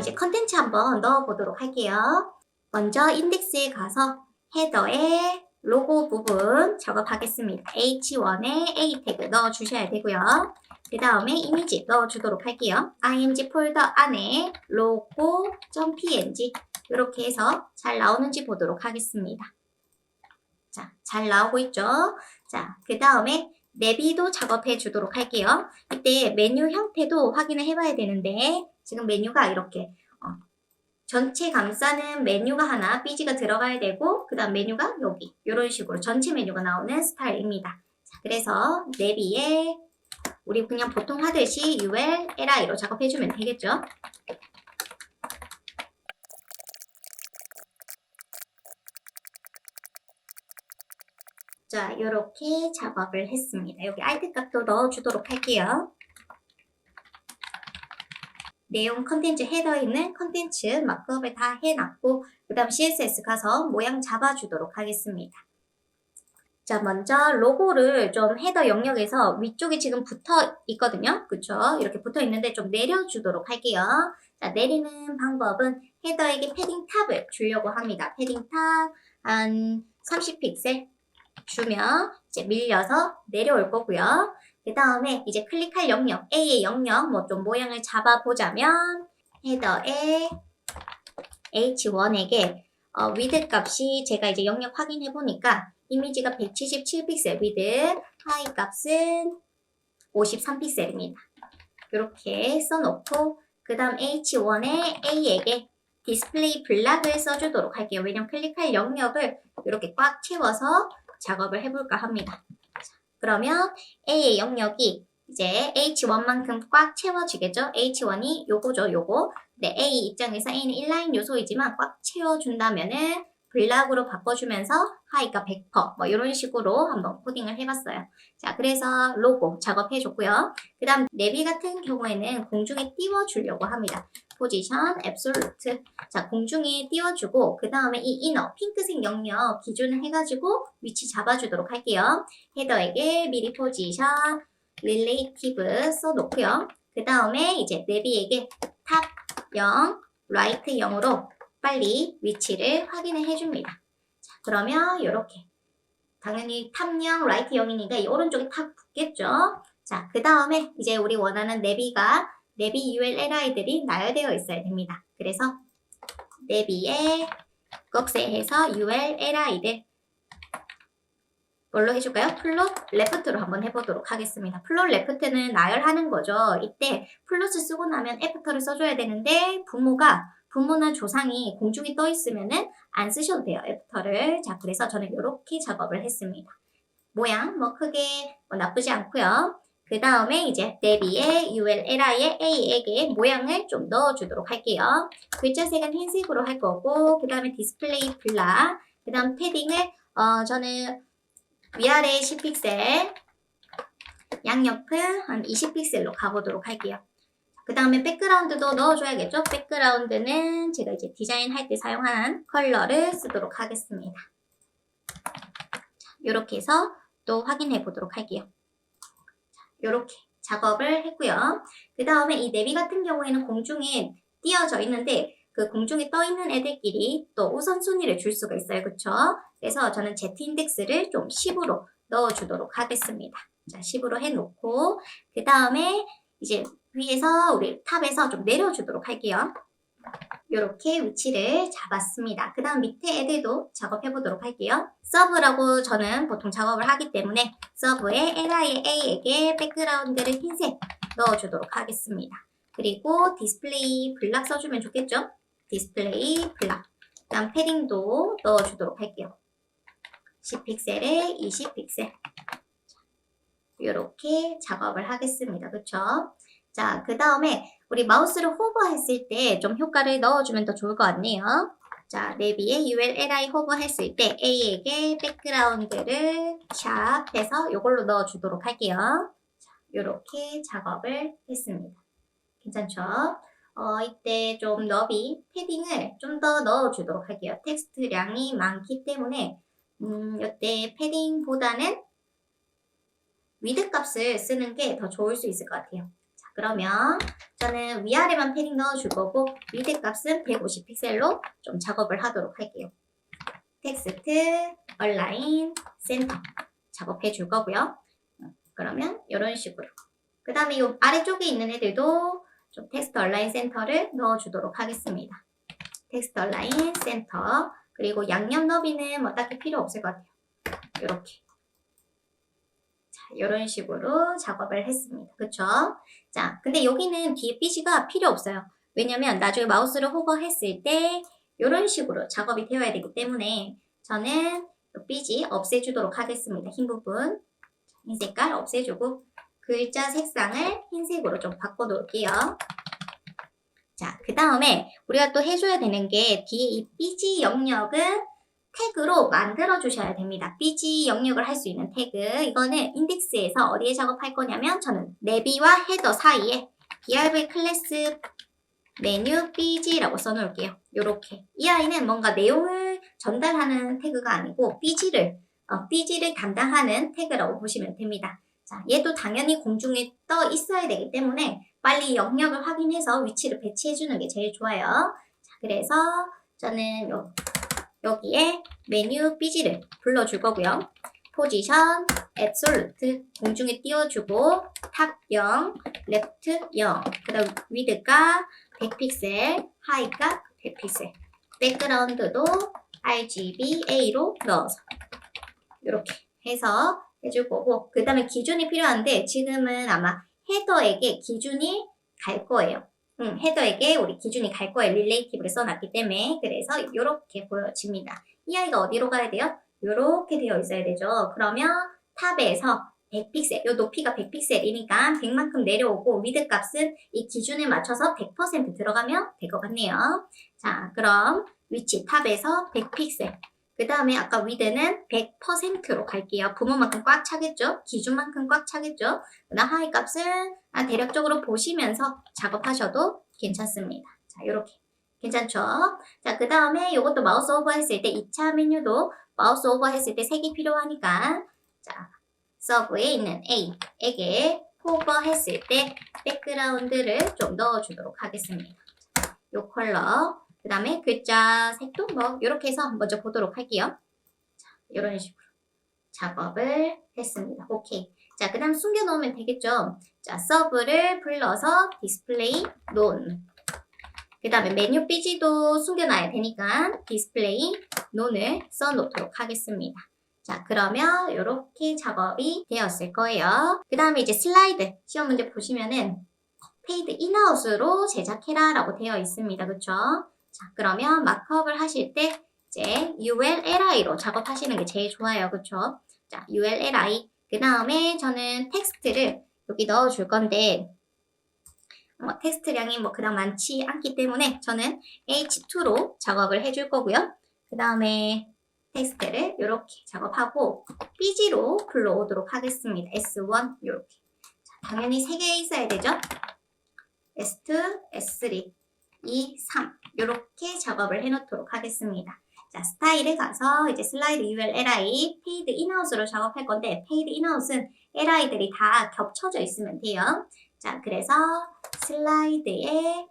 이제 컨텐츠 한번 넣어보도록 할게요. 먼저 인덱스에 가서 헤더에 로고 부분 작업하겠습니다. H1에 A 태그 넣어주셔야 되고요. 그 다음에 이미지 넣어주도록 할게요. img 폴더 안에 logo.png 이렇게 해서 잘 나오는지 보도록 하겠습니다. 자, 잘 나오고 있죠? 자, 그 다음에 내비도 작업해 주도록 할게요. 이때 메뉴 형태도 확인을 해봐야 되는데 지금 메뉴가 이렇게 전체 감싸는 메뉴가 하나 삐지가 들어가야 되고 그 다음 메뉴가 여기 이런 식으로 전체 메뉴가 나오는 스타일입니다. 자, 그래서 내비에 우리 그냥 보통 하듯이 UL, LI로 작업해주면 되겠죠? 자, 이렇게 작업을 했습니다. 여기 alt 값도 넣어주도록 할게요. 내용 컨텐츠 헤더에 있는 컨텐츠 마크업을 다 해놨고 그 다음 CSS 가서 모양 잡아주도록 하겠습니다. 자, 먼저 로고를 좀 헤더 영역에서 위쪽에 지금 붙어 있거든요. 그쵸? 이렇게 붙어 있는데 좀 내려주도록 할게요. 자, 내리는 방법은 헤더에게 패딩 탑을 주려고 합니다. 패딩 탑 한 30픽셀 주면 이제 밀려서 내려올 거고요. 그 다음에 이제 클릭할 영역, A의 영역 뭐 좀 모양을 잡아보자면 헤더에 H1에게 위드 값이 제가 이제 영역 확인해 보니까 이미지가 177픽셀 위드, 하이 값은 53픽셀입니다. 이렇게 써놓고 그 다음 H1에 A에게 디스플레이 블락을 써주도록 할게요. 왜냐면 클릭할 영역을 이렇게 꽉 채워서 작업을 해볼까 합니다. 그러면 A의 영역이 이제 H1만큼 꽉 채워지겠죠? H1이 요거죠, 요거. 네, A 입장에서 A는 인라인 요소이지만 꽉 채워준다면은 블락으로 바꿔주면서 하이가 100%, 뭐 이런 식으로 한번 코딩을 해봤어요. 자, 그래서 로고 작업해줬고요. 그 다음 내비 같은 경우에는 공중에 띄워주려고 합니다. 포지션, 앱솔루트. 자, 공중에 띄워주고 그 다음에 이 이너, 핑크색 영역 기준을 해가지고 위치 잡아주도록 할게요. 헤더에게 미리 포지션, 릴레이티브 써놓고요. 그 다음에 이제 내비에게 탑 0, 라이트 0으로 빨리 위치를 확인을 해줍니다. 자, 그러면 이렇게 당연히 탑 0, 라이트 0이니까 이 오른쪽에 탑 붙겠죠. 자, 그 다음에 이제 우리 원하는 내비 ULLI들이 나열되어 있어야 됩니다. 그래서 내비에 꺽쇠해서 ULLI들 뭘로 해줄까요? 플롯 레프트로 한번 해보도록 하겠습니다. 플롯 레프트는 나열하는 거죠. 이때 플롯을 쓰고 나면 애프터를 써줘야 되는데 부모나 조상이 공중에 떠 있으면은 안 쓰셔도 돼요. 애프터를. 자, 그래서 저는 이렇게 작업을 했습니다. 모양 뭐 크게 나쁘지 않고요. 그 다음에 이제 내비에 ULLI에 A에게 모양을 좀 넣어주도록 할게요. 글자 색은 흰색으로 할 거고 그 다음에 디스플레이 블락 그 다음 패딩을 저는 위아래 10픽셀 양옆은 한 20픽셀로 가보도록 할게요. 그 다음에 백그라운드도 넣어줘야겠죠? 백그라운드는 제가 이제 디자인할 때 사용한 컬러를 쓰도록 하겠습니다. 이렇게 해서 또 확인해 보도록 할게요. 이렇게 작업을 했고요. 그 다음에 이 내비 같은 경우에는 공중에 띄어져 있는데 그 공중에 떠 있는 애들끼리 또 우선순위를 줄 수가 있어요. 그쵸? 그래서 저는 Z 인덱스를 좀 10으로 넣어주도록 하겠습니다. 자, 10으로 해놓고 그 다음에 이제 위에서 우리 탑에서 좀 내려주도록 할게요. 이렇게 위치를 잡았습니다. 그 다음 밑에 애들도 작업해 보도록 할게요. 서브라고 저는 보통 작업을 하기 때문에 서브에 LI의 A에게 백그라운드를 흰색 넣어주도록 하겠습니다. 그리고 디스플레이 블락 써주면 좋겠죠? 디스플레이 블락. 그 다음 패딩도 넣어주도록 할게요. 10픽셀에 20픽셀. 이렇게 작업을 하겠습니다. 그쵸? 자, 그 다음에 우리 마우스를 호버했을 때 좀 효과를 넣어주면 더 좋을 것 같네요. 자, 내비에 ULLI 호버했을 때 A에게 백그라운드를 샵해서 이걸로 넣어주도록 할게요. 자, 이렇게 작업을 했습니다. 괜찮죠? 이때 좀 너비, 패딩을 좀 더 넣어주도록 할게요. 텍스트량이 많기 때문에 이때 패딩보다는 위드 값을 쓰는 게 더 좋을 수 있을 것 같아요. 자, 그러면 저는 위아래만 패딩 넣어줄 거고 위드 값은 150픽셀로 좀 작업을 하도록 할게요. 텍스트, 얼라인, 센터 작업해 줄 거고요. 그러면 이런 식으로. 그 다음에 이 아래쪽에 있는 애들도 좀 텍스트 얼라인 센터를 넣어주도록 하겠습니다. 텍스트 얼라인 센터. 그리고 양념 너비는 뭐 딱히 필요 없을 것 같아요. 이렇게. 자, 이런 식으로 작업을 했습니다. 그쵸? 자, 근데 여기는 뒤에 삐지가 필요 없어요. 왜냐면 나중에 마우스를 호버했을 때 이런 식으로 작업이 되어야 되기 때문에 저는 삐지 없애주도록 하겠습니다. 흰 부분. 흰 색깔 없애주고 글자 색상을 흰색으로 좀 바꿔놓을게요. 자, 그 다음에 우리가 또 해줘야 되는 게 뒤에 이 삐지 영역은 태그로 만들어 주셔야 됩니다. 삐지 영역을 할 수 있는 태그. 이거는 인덱스에서 어디에 작업할 거냐면 저는 내비와 헤더 사이에 brv 클래스 메뉴 삐지라고 써놓을게요. 요렇게. 이 아이는 뭔가 내용을 전달하는 태그가 아니고 삐지를 담당하는 태그라고 보시면 됩니다. 자, 얘도 당연히 공중에 떠 있어야 되기 때문에 빨리 영역을 확인해서 위치를 배치해주는 게 제일 좋아요. 자, 그래서 저는 여기에 메뉴 삐지를 불러줄 거고요. 포지션, 앱솔루트 공중에 띄워주고 탑 0, 레프트 0, 그 다음 위드가 100픽셀, 하이가 100픽셀, 백그라운드도 RGBA로 넣어서 이렇게 해서 해줄 거고 그 다음에 기준이 필요한데 지금은 아마 헤더에게 기준이 갈 거예요. 헤더에게 우리 기준이 갈 거예요. 릴레이티브를 써놨기 때문에. 그래서 이렇게 보여집니다. 이 아이가 어디로 가야 돼요? 이렇게 되어 있어야 되죠. 그러면 탑에서 100픽셀, 요 높이가 100픽셀이니까 100만큼 내려오고 위드 값은 이 기준에 맞춰서 100% 들어가면 될 것 같네요. 자, 그럼 위치 탑에서 100픽셀. 그 다음에 아까 위드는 100%로 갈게요. 부모만큼 꽉 차겠죠? 기준만큼 꽉 차겠죠? 그 다음 하이 값은 대략적으로 보시면서 작업하셔도 괜찮습니다. 자, 이렇게. 괜찮죠? 자, 그 다음에 이것도 마우스 오버 했을 때 2차 메뉴도 마우스 오버 했을 때 색이 필요하니까 자, 서브에 있는 A에게 호버 했을 때 백그라운드를 좀 넣어주도록 하겠습니다. 요 컬러 그 다음에 글자 색도 뭐 이렇게 해서 먼저 보도록 할게요. 자, 이런 식으로 작업을 했습니다. 오케이. 자, 그 다음 숨겨놓으면 되겠죠. 자, 서브를 불러서 디스플레이 논. 그 다음에 메뉴 삐지도 숨겨놔야 되니까 디스플레이 논을 써놓도록 하겠습니다. 자, 그러면 이렇게 작업이 되었을 거예요. 그 다음에 이제 슬라이드 시험 문제 보시면은 페이드 인아웃으로 제작해라 라고 되어 있습니다. 그쵸? 자, 그러면 마크업을 하실 때 이제 ULLI로 작업하시는 게 제일 좋아요. 그쵸? 자, ULLI. 그 다음에 저는 텍스트를 여기 넣어줄 건데 텍스트량이 그닥 많지 않기 때문에 저는 H2로 작업을 해줄 거고요. 그 다음에 텍스트를 이렇게 작업하고 삐지로 불러오도록 하겠습니다. S1 이렇게. 자, 당연히 3개 있어야 되죠. S2, S3, 2, 3 이렇게 작업을 해놓도록 하겠습니다. 자, 스타일에 가서 이제 슬라이드 ULLI 페이드 인아웃으로 작업할 건데 페이드 인아웃은 LI들이 다 겹쳐져 있으면 돼요. 자, 그래서 슬라이드에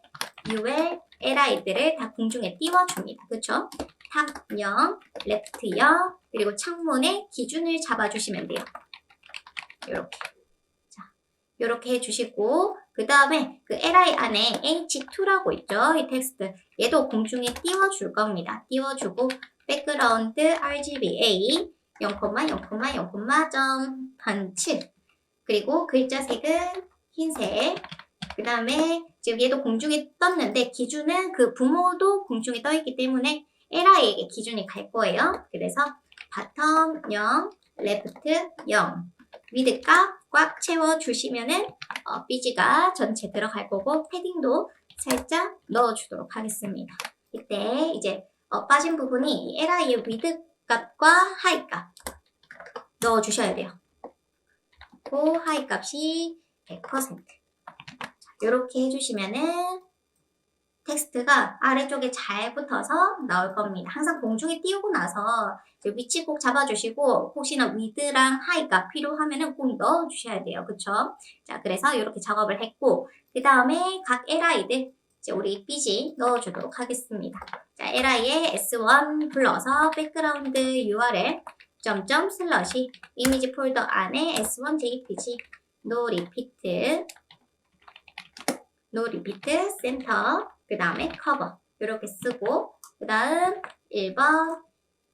ULLI들을 다 공중에 띄워줍니다. 그쵸? 탑 0, 레프트 0, 그리고 창문의 기준을 잡아주시면 돼요. 이렇게. 자, 이렇게 해주시고 그 다음에 그 LI 안에 H2라고 있죠? 이 텍스트. 얘도 공중에 띄워줄 겁니다. 띄워주고 백그라운드 RGBA 0,0,0,0.7 그리고 글자 색은 흰색. 그 다음에 지금 얘도 공중에 떴는데 기준은 그 부모도 공중에 떠있기 때문에 LI에게 기준이 갈 거예요. 그래서 바텀 0, 레프트 0 위드 값 꽉 채워주시면은 삐지가 전체 들어갈 거고 패딩도 살짝 넣어주도록 하겠습니다. 이때 이제 빠진 부분이 LI의 위드 값과 하이 값 넣어주셔야 돼요. 그 하이 값이 100%. 이렇게 해주시면은 텍스트가 아래쪽에 잘 붙어서 나올 겁니다. 항상 공중에 띄우고 나서 위치 꼭 잡아주시고 혹시나 위드랑 하이가 필요하면은 꼭 넣어주셔야 돼요. 그쵸? 자, 그래서 이렇게 작업을 했고 그 다음에 각 li들 이제 우리 삐지 넣어주도록 하겠습니다. 자, li에 s1 불러서 백그라운드 url 점점 슬러시 이미지 폴더 안에 s1 jpg no repeat 센터 그 다음에 커버 이렇게 쓰고 그 다음 1번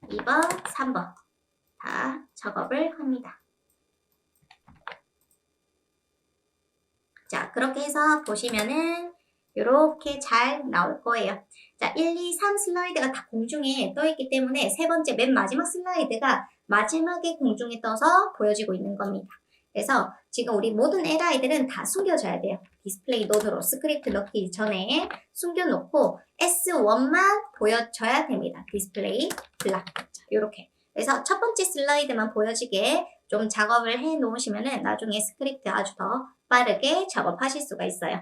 2번 3번 다 작업을 합니다. 자, 그렇게 해서 보시면은 이렇게 잘 나올 거예요. 자, 1, 2, 3 슬라이드가 다 공중에 떠 있기 때문에 세 번째 맨 마지막 슬라이드가 마지막에 공중에 떠서 보여지고 있는 겁니다. 그래서 지금 우리 모든 li들은 다 숨겨줘야 돼요. 디스플레이 노드로 스크립트 넣기 전에 숨겨놓고 S1만 보여줘야 됩니다. 디스플레이 블락. 이렇게. 그래서 첫 번째 슬라이드만 보여지게 좀 작업을 해 놓으시면은 나중에 스크립트 아주 더 빠르게 작업하실 수가 있어요.